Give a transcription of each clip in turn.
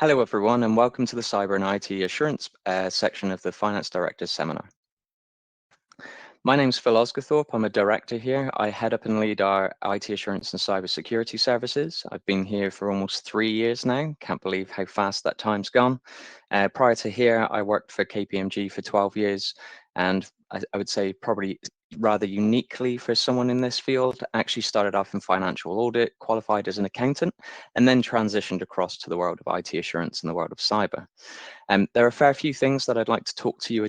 Hello, everyone, and welcome to the Cyber and IT Assurance section of the Finance Directors Seminar. My name's Phil Osgathorpe. I'm a director here. I head up and lead our IT assurance and cybersecurity services. I've been here for almost 3 years now. Can't believe how fast that time's gone. Prior to here, I worked for KPMG for 12 years, and I would say probably rather uniquely for someone in this field, actually started off in financial audit, qualified as an accountant, and then transitioned across to the world of IT assurance and the world of cyber. There are a fair few things that I'd like to talk to you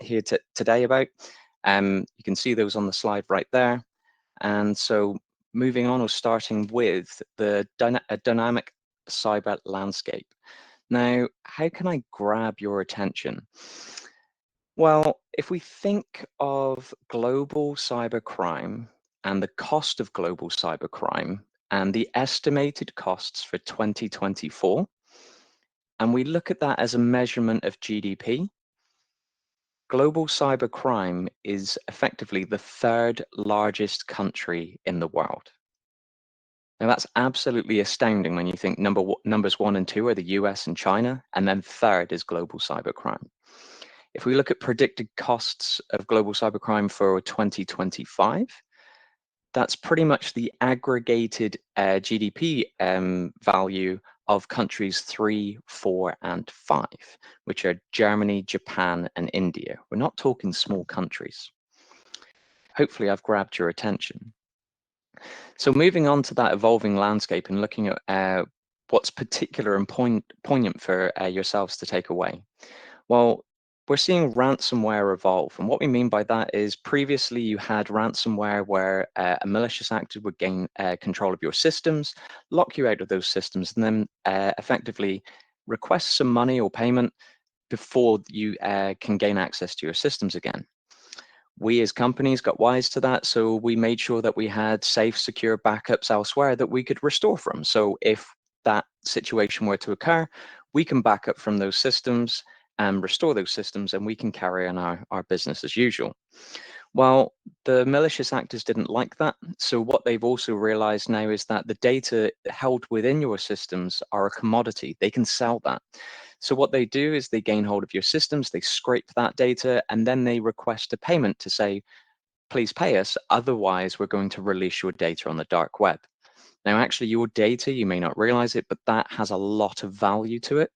here today about. You can see those on the slide right there. And so moving on, or starting with the dynamic cyber landscape. Now, how can I grab your attention? Well, if we think of global cybercrime and the cost of global cybercrime and the estimated costs for 2024, and we look at that as a measurement of GDP, global cybercrime is effectively the third largest country in the world. Now, that's absolutely astounding when you think numbers 1 and 2 are the US and China, and then third is global cybercrime. If we look at predicted costs of global cybercrime for 2025, that's pretty much the aggregated GDP value of countries 3, 4, and 5, which are Germany, Japan, and India. We're not talking small countries. Hopefully, I've grabbed your attention. So moving on to that evolving landscape and looking at what's particular and poignant for yourselves to take away. Well, we're seeing ransomware evolve. And what we mean by that is previously you had ransomware where a malicious actor would gain control of your systems, lock you out of those systems, and then effectively request some money or payment before you can gain access to your systems again. We as companies got wise to that, so we made sure that we had safe, secure backups elsewhere that we could restore from. So if that situation were to occur, we can back up from those systems and restore those systems, and we can carry on our business as usual. Well, the malicious actors didn't like that. So what they've also realized now is that the data held within your systems are a commodity. They can sell that. So what they do is they gain hold of your systems, they scrape that data, and then they request a payment to say, please pay us, otherwise we're going to release your data on the dark web. Now, actually, your data, you may not realize it, but that has a lot of value to it,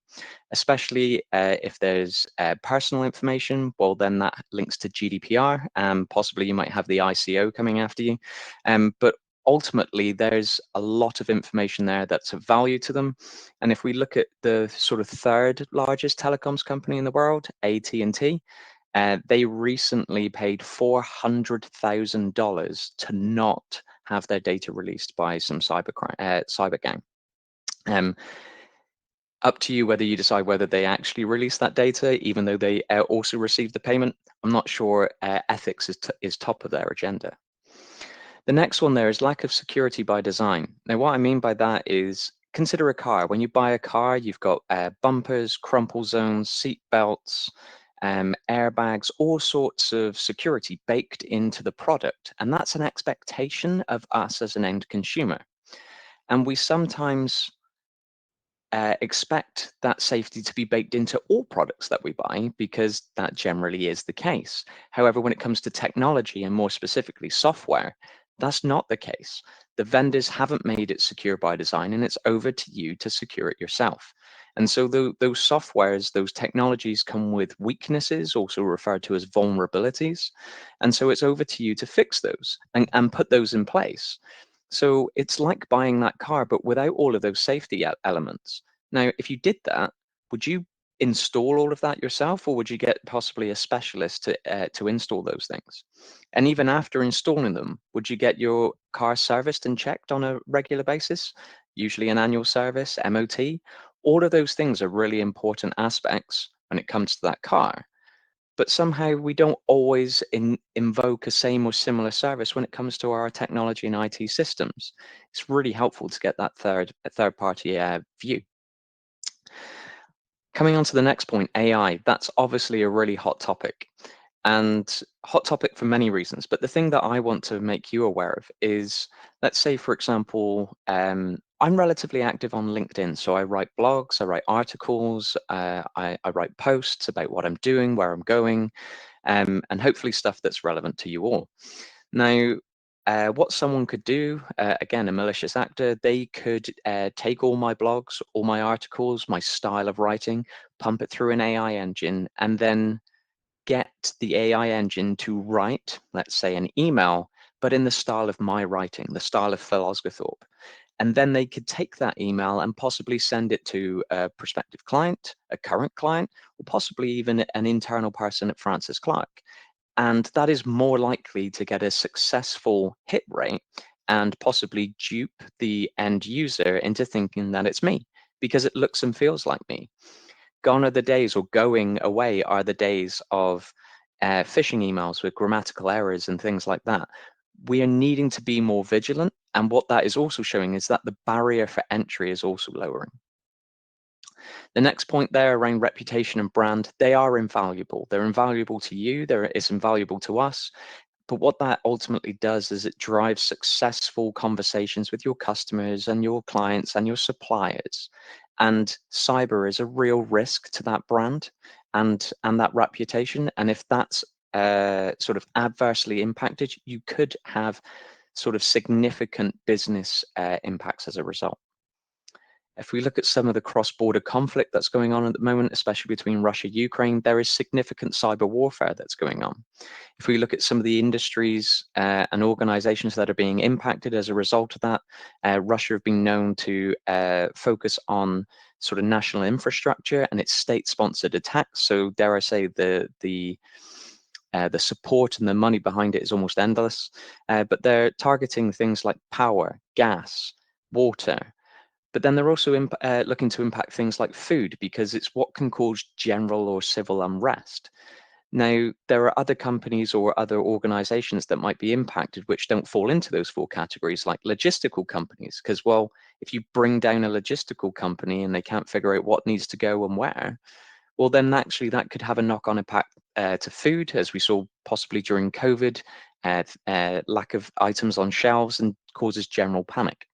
especially if there's personal information. Well, then that links to GDPR, and possibly you might have the ICO coming after you. But ultimately, there's a lot of information there that's of value to them. And if we look at the sort of third largest telecoms company in the world, AT&T, they recently paid $400,000 to not have their data released by some cyber gang. Up to you whether you decide whether they actually release that data, even though they also received the payment. I'm not sure ethics is top of their agenda. The next one there is lack of security by design. Now, what I mean by that is, consider a car. When you buy a car, you've got bumpers, crumple zones, seat belts, airbags, all sorts of security baked into the product. And that's an expectation of us as an end consumer. And we sometimes expect that safety to be baked into all products that we buy, because that generally is the case. However, when it comes to technology, and more specifically software, that's not the case. The vendors haven't made it secure by design, and it's over to you to secure it yourself. And so those softwares, those technologies come with weaknesses, also referred to as vulnerabilities. And so it's over to you to fix those and put those in place. So it's like buying that car, but without all of those safety elements. Now, if you did that, would you install all of that yourself, or would you get possibly a specialist to install those things? And even after installing them, would you get your car serviced and checked on a regular basis? Usually an annual service, MOT. All of those things are really important aspects when it comes to that car. But somehow we don't always invoke a same or similar service when it comes to our technology and IT systems. It's really helpful to get that third party view. Coming on to the next point, AI, that's obviously a really hot topic. and hot topic for many reasons. But the thing that I want to make you aware of is, let's say, for example, I'm relatively active on LinkedIn. So I write blogs, I write articles, I write posts about what I'm doing, where I'm going, and hopefully stuff that's relevant to you all. Now, what someone could do, again, a malicious actor, they could take all my blogs, all my articles, my style of writing, pump it through an AI engine, and then get the AI engine to write, let's say, an email, but in the style of my writing, the style of Phil Osgathorpe. And then they could take that email and possibly send it to a prospective client, a current client, or possibly even an internal person at Francis Clark. And that is more likely to get a successful hit rate and possibly dupe the end user into thinking that it's me because it looks and feels like me. Gone are the days, or going away are the days of phishing emails with grammatical errors and things like that. We are needing to be more vigilant. And what that is also showing is that the barrier for entry is also lowering. The next point there around reputation and brand, they are invaluable. They're invaluable to you, it's invaluable to us. But what that ultimately does is it drives successful conversations with your customers and your clients and your suppliers. And cyber is a real risk to that brand and that reputation. And if that's sort of adversely impacted, you could have sort of significant business impacts as a result. If we look at some of the cross-border conflict that's going on at the moment, especially between Russia and Ukraine, there is significant cyber warfare that's going on. If we look at some of the industries and organizations that are being impacted as a result of that, Russia have been known to focus on sort of national infrastructure and its state-sponsored attacks. So dare I say the support and the money behind it is almost endless, but they're targeting things like power, gas, water, but then they're also looking to impact things like food because it's what can cause general or civil unrest. Now, there are other companies or other organizations that might be impacted which don't fall into those four categories, like logistical companies, because, well, if you bring down a logistical company and they can't figure out what needs to go and where, well, then actually that could have a knock-on impact to food, as we saw possibly during COVID, lack of items on shelves and causes general panic.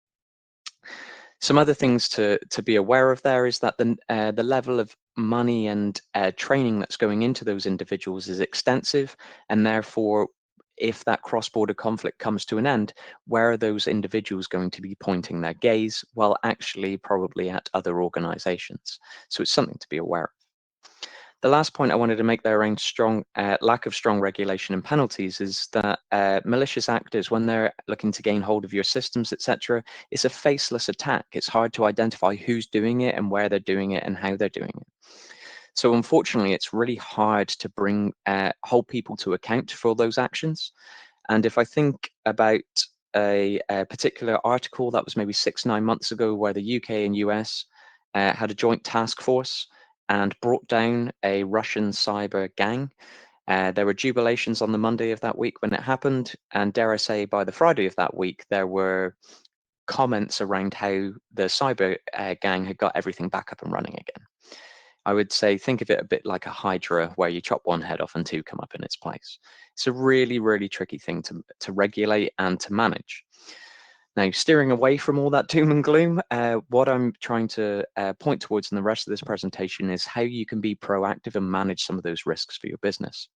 Some other things to be aware of there is that the level of money and training that's going into those individuals is extensive, and therefore, if that cross-border conflict comes to an end, where are those individuals going to be pointing their gaze? Well, actually, probably at other organizations. So it's something to be aware of. The last point I wanted to make there around strong lack of strong regulation and penalties is that malicious actors, when they're looking to gain hold of your systems, etc., it's a faceless attack. It's hard to identify who's doing it and where they're doing it and how they're doing it. So unfortunately, it's really hard to hold people to account for those actions. And if I think about a particular article that was maybe 6-9 months ago, where the UK and US had a joint task force and brought down a Russian cyber gang. There were jubilations on the Monday of that week when it happened, and dare I say, by the Friday of that week, there were comments around how the cyber gang had got everything back up and running again. I would say, think of it a bit like a hydra where you chop one head off and two come up in its place. It's a really, really tricky thing to regulate and to manage. Now, steering away from all that doom and gloom, what I'm trying to point towards in the rest of this presentation is how you can be proactive and manage some of those risks for your business.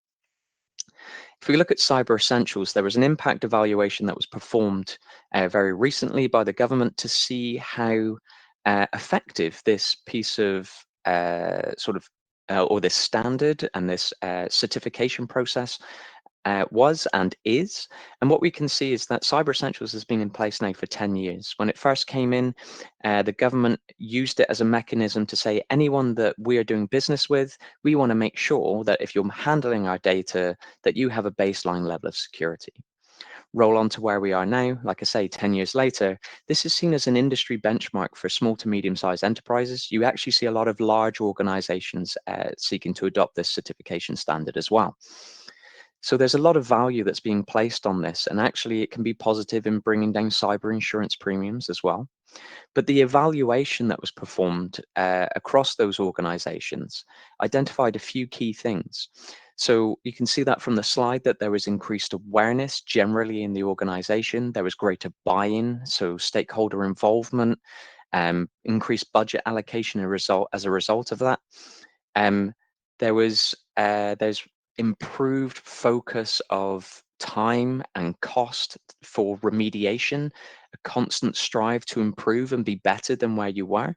If we look at Cyber Essentials, there was an impact evaluation that was performed very recently by the government to see how effective this piece of or this standard and this certification process was and is. And what we can see is that Cyber Essentials has been in place now for 10 years. When it first came in, the government used it as a mechanism to say, anyone that we are doing business with, we want to make sure that if you're handling our data, that you have a baseline level of security. Roll on to where we are now, like I say, 10 years later, this is seen as an industry benchmark for small to medium-sized enterprises. You actually see a lot of large organizations seeking to adopt this certification standard as well. So there's a lot of value that's being placed on this, and actually it can be positive in bringing down cyber insurance premiums as well. But the evaluation that was performed across those organizations identified a few key things. So you can see that from the slide that there was increased awareness generally in the organization. There was greater buy-in, so stakeholder involvement, increased budget allocation as a result of that. Um, there's improved focus of time and cost for remediation, a constant strive to improve and be better than where you were.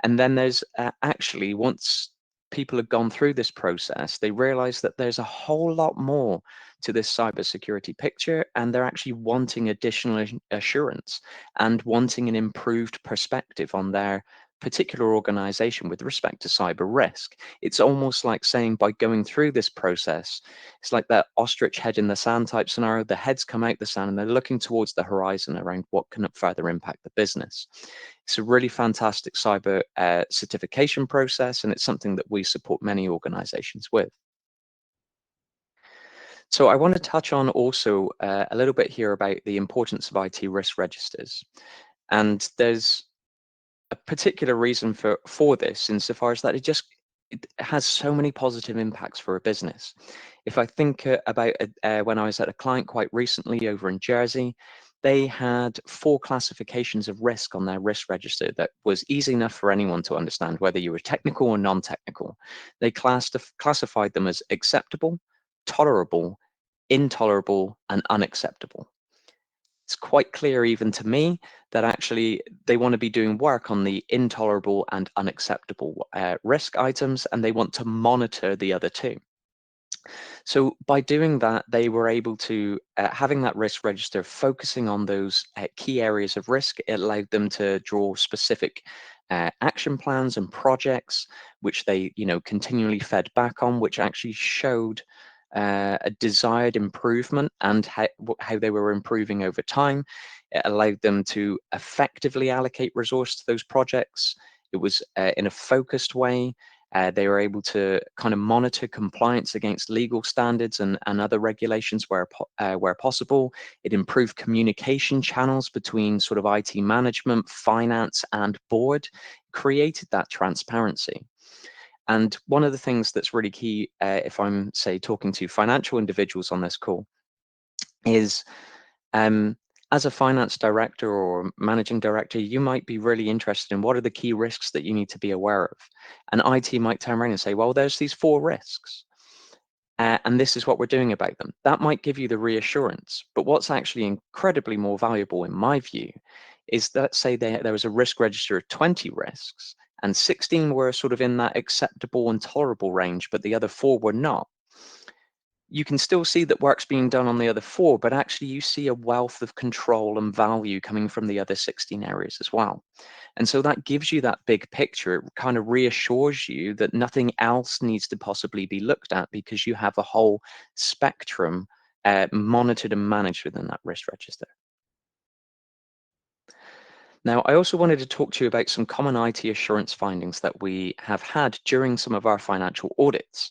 And then there's actually, once people have gone through this process, they realize that there's a whole lot more to this cybersecurity picture, and they're actually wanting additional assurance and wanting an improved perspective on their particular organization with respect to cyber risk. It's almost like saying, by going through this process, it's like that ostrich head in the sand type scenario. The heads come out the sand and they're looking towards the horizon around what can further impact the business. It's a really fantastic cyber certification process, and it's something that we support many organizations with. So I want to touch on also a little bit here about the importance of IT risk registers. And there's a particular reason for this, insofar as that it has so many positive impacts for a business. If I think about when I was at a client quite recently over in Jersey, they had 4 classifications of risk on their risk register that was easy enough for anyone to understand, whether you were technical or non-technical. They classified them as acceptable, tolerable, intolerable, and unacceptable. It's quite clear even to me that actually they want to be doing work on the intolerable and unacceptable risk items, and they want to monitor the other two. So by doing that, they were able to, having that risk register, focusing on those key areas of risk, it allowed them to draw specific action plans and projects, which they, continually fed back on, which actually showed a desired improvement and how they were improving over time. It allowed them to effectively allocate resource to those projects. It was in a focused way. They were able to kind of monitor compliance against legal standards and other regulations where possible. It improved communication channels between sort of IT management, finance, and board, created that transparency. And one of the things that's really key, if I'm, say, talking to financial individuals on this call, is as a finance director or managing director, you might be really interested in what are the key risks that you need to be aware of. And IT might turn around and say, well, there's these 4 risks. And this is what we're doing about them. That might give you the reassurance. But what's actually incredibly more valuable, in my view, is that, say there was a risk register of 20 risks, and 16 were sort of in that acceptable and tolerable range, but the other 4 were not. You can still see that work's being done on the other 4, but actually you see a wealth of control and value coming from the other 16 areas as well. And so that gives you that big picture. It kind of reassures you that nothing else needs to possibly be looked at, because you have a whole spectrum monitored and managed within that risk register. Now, I also wanted to talk to you about some common IT assurance findings that we have had during some of our financial audits.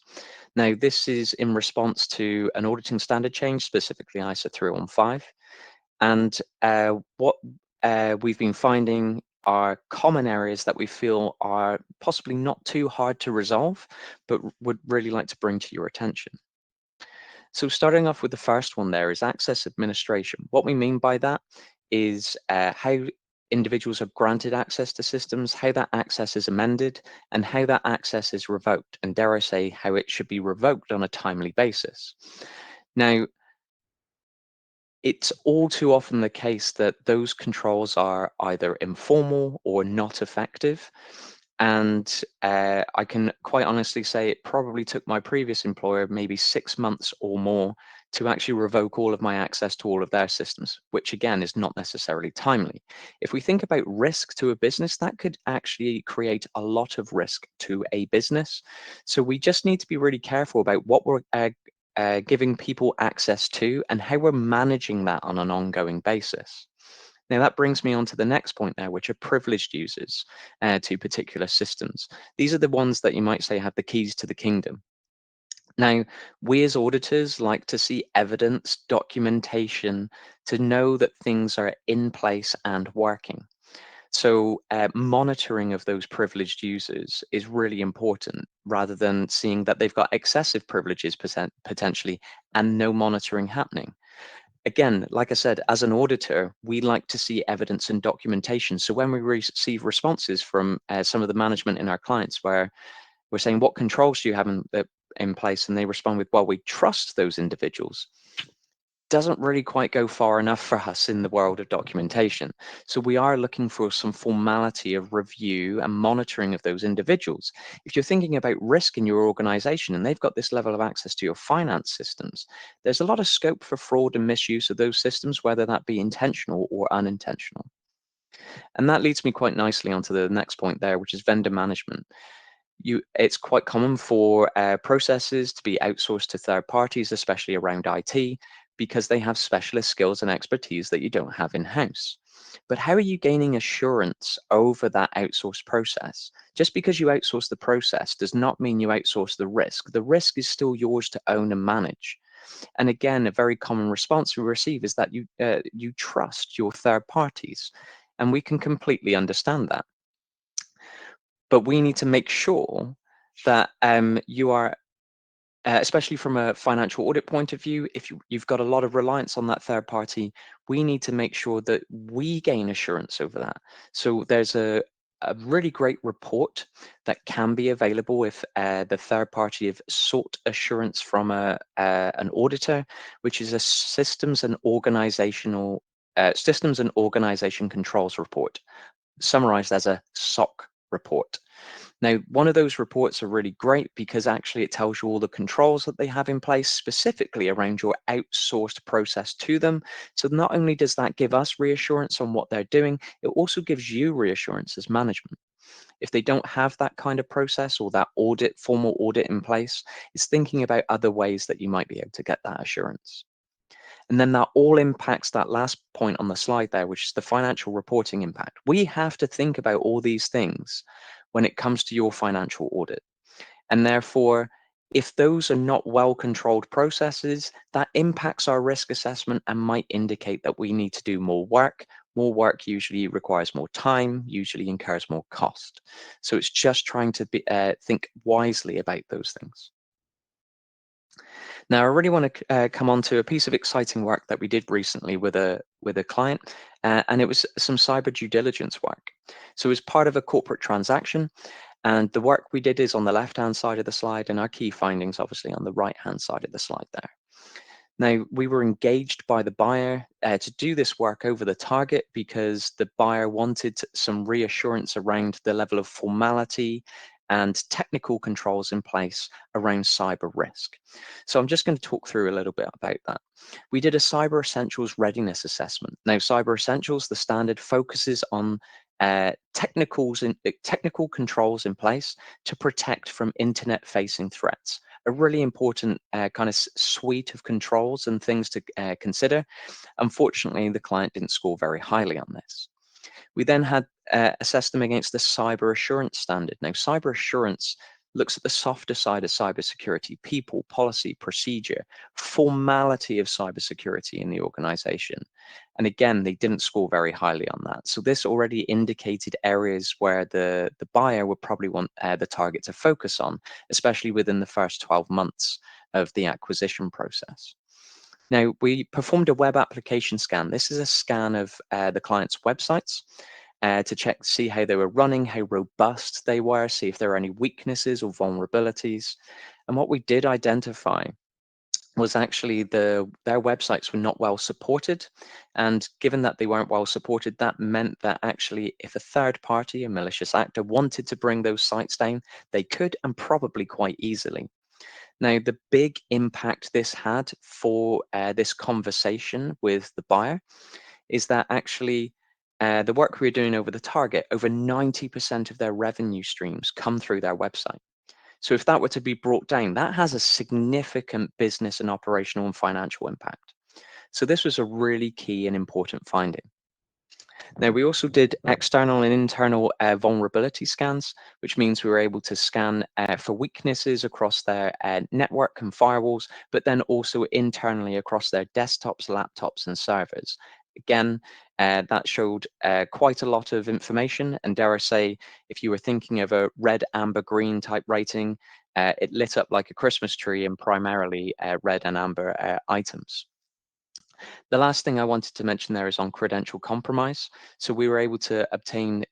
Now, this is in response to an auditing standard change, specifically ISO 315. And what we've been finding are common areas that we feel are possibly not too hard to resolve, but would really like to bring to your attention. So starting off with the first one there is access administration. What we mean by that is how individuals are granted access to systems, how that access is amended, and how that access is revoked, and dare I say, how it should be revoked on a timely basis. Now, it's all too often the case that those controls are either informal or not effective. And I can quite honestly say it probably took my previous employer maybe 6 months or more to actually revoke all of my access to all of their systems, which again is not necessarily timely. If we think about risk to a business, that could actually create a lot of risk to a business. So we just need to be really careful about what we're giving people access to and how we're managing that on an ongoing basis. Now, that brings me on to the next point there, which are privileged users to particular systems. These are the ones that you might say have the keys to the kingdom. Now, we as auditors like to see evidence, documentation to know that things are in place and working. So monitoring of those privileged users is really important rather than seeing that they've got excessive privileges potentially and no monitoring happening. Again, like I said, as an auditor, we like to see evidence and documentation. So when we receive responses from some of the management in our clients where we're saying, what controls do you have in place? And they respond with, well, we trust those individuals, doesn't really quite go far enough for us in the world of documentation. So we are looking for some formality of review and monitoring of those individuals. If you're thinking about risk in your organization and they've got this level of access to your finance systems, there's a lot of scope for fraud and misuse of those systems, whether that be intentional or unintentional. And that leads me quite nicely onto the next point there, which is vendor management. It's quite common for processes to be outsourced to third parties, especially around IT, because they have specialist skills and expertise that you don't have in-house. But how are you gaining assurance over that outsourced process? Just because you outsource the process does not mean you outsource the risk. The risk is still yours to own and manage. And again, a very common response we receive is that you trust your third parties, and we can completely understand that. But we need to make sure that you are, especially from a financial audit point of view, if you've got a lot of reliance on that third party, we need to make sure that we gain assurance over that. So there's a really great report that can be available if the third party have sought assurance from an auditor, which is a systems and organization controls report, summarized as a SOC report. Now, one of those reports are really great because actually it tells you all the controls that they have in place specifically around your outsourced process to them. So not only does that give us reassurance on what they're doing, it also gives you reassurance as management. If they don't have that kind of process or that formal audit in place, it's thinking about other ways that you might be able to get that assurance. And then that all impacts that last point on the slide there, which is the financial reporting impact. We have to think about all these things when it comes to your financial audit. And therefore, if those are not well controlled processes, that impacts our risk assessment and might indicate that we need to do more work. More work usually requires more time, usually incurs more cost. So it's just trying to think wisely about those things. Now, I really want to come on to a piece of exciting work that we did recently with a client, and it was some cyber due diligence work. So, as part of a corporate transaction, and the work we did is on the left-hand side of the slide, and our key findings, obviously, on the right-hand side of the slide there. Now, we were engaged by the buyer to do this work over the target because the buyer wanted some reassurance around the level of formality and technical controls in place around cyber risk. So I'm just going to talk through a little bit about that. We did a Cyber Essentials readiness assessment. Now, Cyber Essentials, the standard, focuses on technical controls in place to protect from internet-facing threats. A really important kind of suite of controls and things to consider. Unfortunately, the client didn't score very highly on this. We then had assessed them against the cyber assurance standard. Now, cyber assurance looks at the softer side of cybersecurity: people, policy, procedure, formality of cybersecurity in the organization. And again, they didn't score very highly on that. So this already indicated areas where the buyer would probably want the target to focus on, especially within the first 12 months of the acquisition process. Now, we performed a web application scan. This is a scan of the client's websites to check, see how they were running, how robust they were, see if there are any weaknesses or vulnerabilities. And what we did identify was actually their websites were not well supported. And given that they weren't well supported, that meant that actually if a third party, a malicious actor, wanted to bring those sites down, they could, and probably quite easily. Now, the big impact this had for this conversation with the buyer is that actually the work we were doing over the target, over 90% of their revenue streams come through their website. So if that were to be brought down, that has a significant business and operational and financial impact. So this was a really key and important finding. Now, we also did external and internal vulnerability scans, which means we were able to scan for weaknesses across their network and firewalls, but then also internally across their desktops, laptops, and servers. Again, that showed quite a lot of information, and dare I say, if you were thinking of a red, amber, green type rating, it lit up like a Christmas tree and primarily red and amber items. The last thing I wanted to mention there is on credential compromise. So we were able to obtain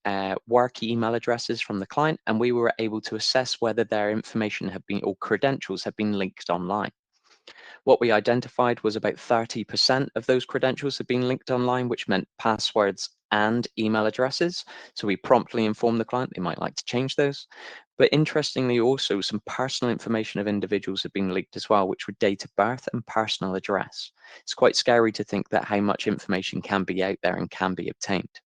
work email addresses from the client, and we were able to assess whether their information had been, or credentials had been linked online. What we identified was about 30% of those credentials had been linked online, which meant passwords and email addresses. So we promptly informed the client they might like to change those. But interestingly, also some personal information of individuals have been leaked as well, which were date of birth and personal address. It's quite scary to think that how much information can be out there and can be obtained.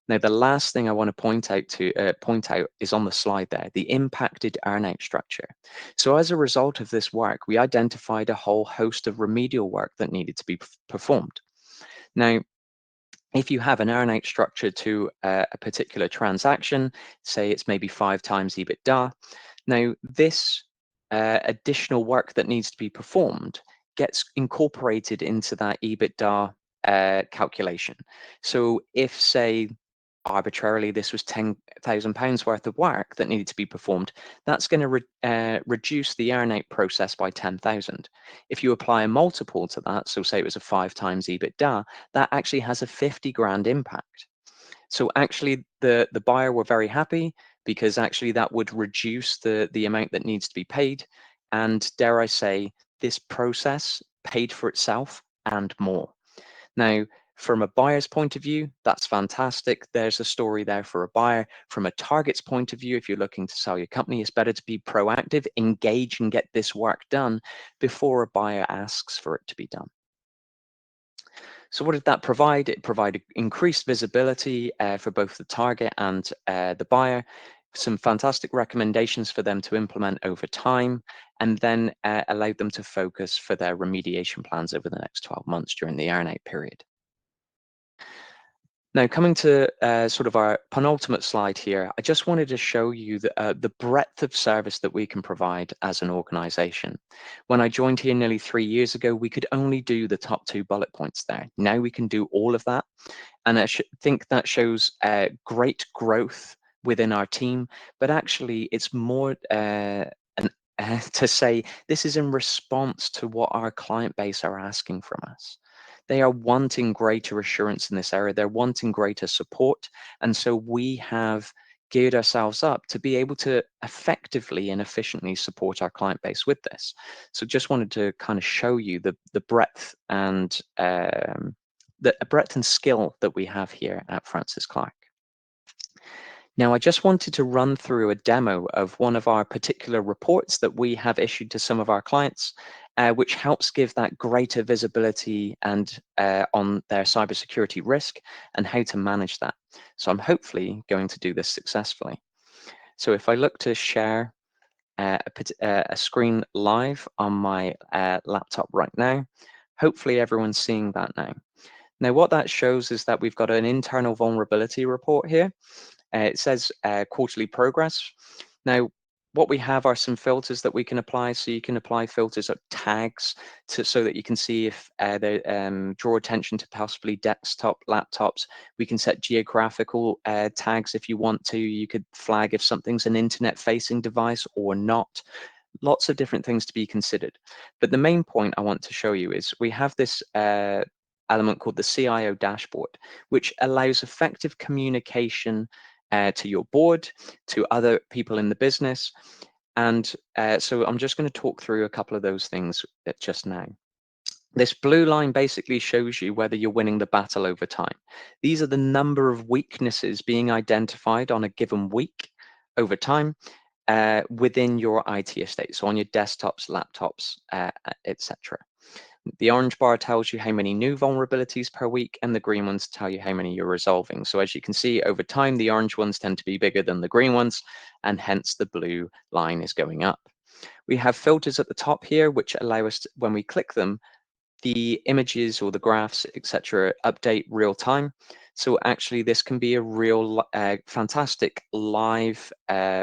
Now, the last thing I want to point out is on the slide there, the impacted earnout structure. So as a result of this work, we identified a whole host of remedial work that needed to be performed. Now, if you have an earnout structure to a particular transaction, say it's maybe 5 times EBITDA, now this additional work that needs to be performed gets incorporated into that EBITDA calculation. So if, say, arbitrarily this was £10,000 worth of work that needed to be performed, that's going to reduce the earnout process by 10,000. If you apply a multiple to that, so say it was a 5 times EBITDA, that actually has a 50 grand impact. So actually the buyer were very happy because actually that would reduce the amount that needs to be paid. And dare I say, this process paid for itself and more. Now, from a buyer's point of view, that's fantastic. There's a story there for a buyer. From a target's point of view, if you're looking to sell your company, it's better to be proactive, engage, and get this work done before a buyer asks for it to be done. So what did that provide? It provided increased visibility for both the target and the buyer, some fantastic recommendations for them to implement over time, and then allowed them to focus for their remediation plans over the next 12 months during the earn-out period. Now, coming to sort of our penultimate slide here, I just wanted to show you the breadth of service that we can provide as an organization. When I joined here nearly 3 years ago, we could only do the top 2 bullet points there. Now we can do all of that. And I think that shows great growth within our team, but actually it's more to say this is in response to what our client base are asking from us. They are wanting greater assurance in this area. They're wanting greater support. And so we have geared ourselves up to be able to effectively and efficiently support our client base with this. So just wanted to kind of show you the breadth and the breadth and skill that we have here at Francis Clark. Now, I just wanted to run through a demo of one of our particular reports that we have issued to some of our clients, which helps give that greater visibility and on their cybersecurity risk and how to manage that. So I'm hopefully going to do this successfully. So if I look to share a screen live on my laptop right now, hopefully everyone's seeing that now. Now, what that shows is that we've got an internal vulnerability report here. It says quarterly progress. Now, what we have are some filters that we can apply. So you can apply filters of tags so that you can see if they draw attention to possibly desktop laptops. We can set geographical tags if you want to. You could flag if something's an internet-facing device or not. Lots of different things to be considered. But the main point I want to show you is we have this element called the CIO dashboard, which allows effective communication to your board, to other people in the business. And so I'm just going to talk through a couple of those things just now. This blue line basically shows you whether you're winning the battle over time. These are the number of weaknesses being identified on a given week over time within your IT estate, so on your desktops, laptops, etc. The orange bar tells you how many new vulnerabilities per week, and the green ones tell you how many you're resolving. So as you can see, over time, the orange ones tend to be bigger than the green ones, and hence the blue line is going up. We have filters at the top here, which allow us to, when we click them, the images or the graphs, etc., update real time. So actually, this can be a real fantastic live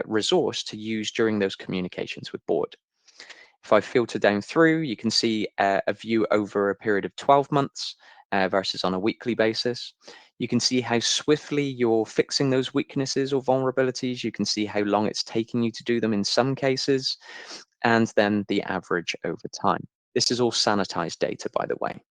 resource to use during those communications with board. If I filter down through, you can see a view over a period of 12 months versus on a weekly basis. You can see how swiftly you're fixing those weaknesses or vulnerabilities. You can see how long it's taking you to do them in some cases, and then the average over time. This is all sanitized data, by the way.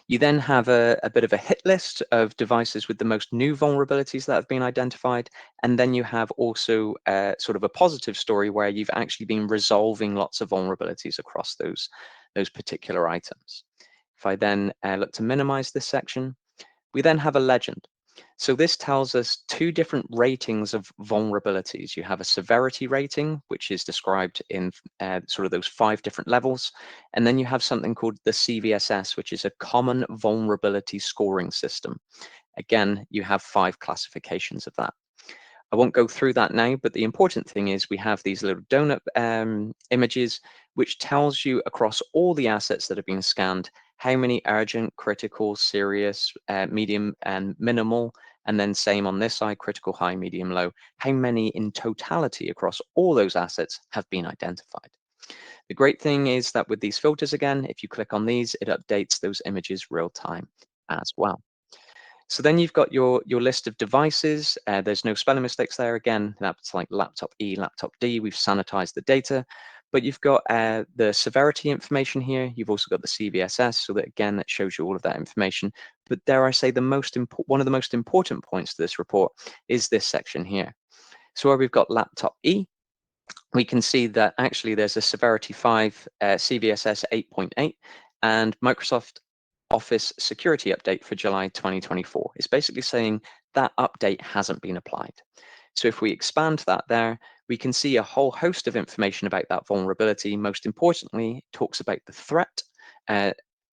You then have a bit of a hit list of devices with the most new vulnerabilities that have been identified. And then you have also sort of a positive story where you've actually been resolving lots of vulnerabilities across those particular items. If I then look to minimize this section, we then have a legend. So this tells us two different ratings of vulnerabilities. You have a severity rating, which is described in sort of those 5 different levels. And then you have something called the CVSS, which is a common vulnerability scoring system. Again, you have 5 classifications of that. I won't go through that now, but the important thing is we have these little donut images, which tells you across all the assets that have been scanned, how many urgent, critical, serious, medium, and minimal, and then same on this side, critical, high, medium, low, how many in totality across all those assets have been identified. The great thing is that with these filters again, if you click on these, it updates those images real time as well. So then you've got your list of devices. There's no spelling mistakes there. Again, that's like laptop E, laptop D. We've sanitized the data, but you've got the severity information here. You've also got the CVSS, so that again, that shows you all of that information. But dare I say, one of the most important points to this report is this section here. So where we've got laptop E, we can see that actually there's a severity 5 CVSS 8.8 and Microsoft Office security update for July 2024. It's basically saying that update hasn't been applied. So if we expand that there, we can see a whole host of information about that vulnerability. Most importantly, it talks about the threat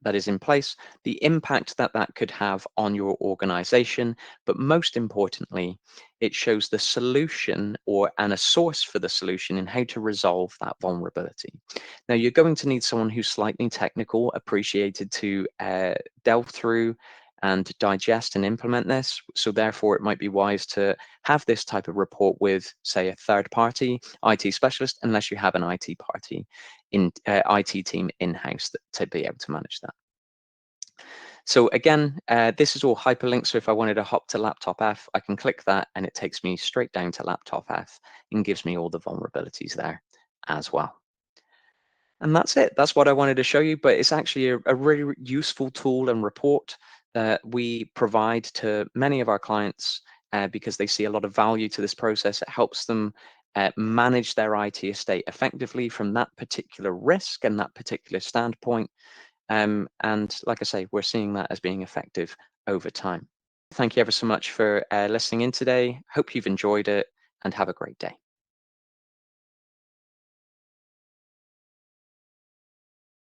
that is in place, the impact that that could have on your organization, but most importantly, it shows the solution and a source for the solution and how to resolve that vulnerability. Now, you're going to need someone who's slightly technical, appreciated to delve through and digest and implement this. So therefore, it might be wise to have this type of report with, say, a third-party IT specialist, unless you have an IT team in-house to be able to manage that. So again, this is all hyperlinked. So if I wanted to hop to laptop F, I can click that and it takes me straight down to laptop F and gives me all the vulnerabilities there as well. And that's it. That's what I wanted to show you, but it's actually a really useful tool and report that we provide to many of our clients because they see a lot of value to this process. It helps them manage their IT estate effectively from that particular risk and that particular standpoint. And like I say, we're seeing that as being effective over time. Thank you ever so much for listening in today. Hope you've enjoyed it and have a great day.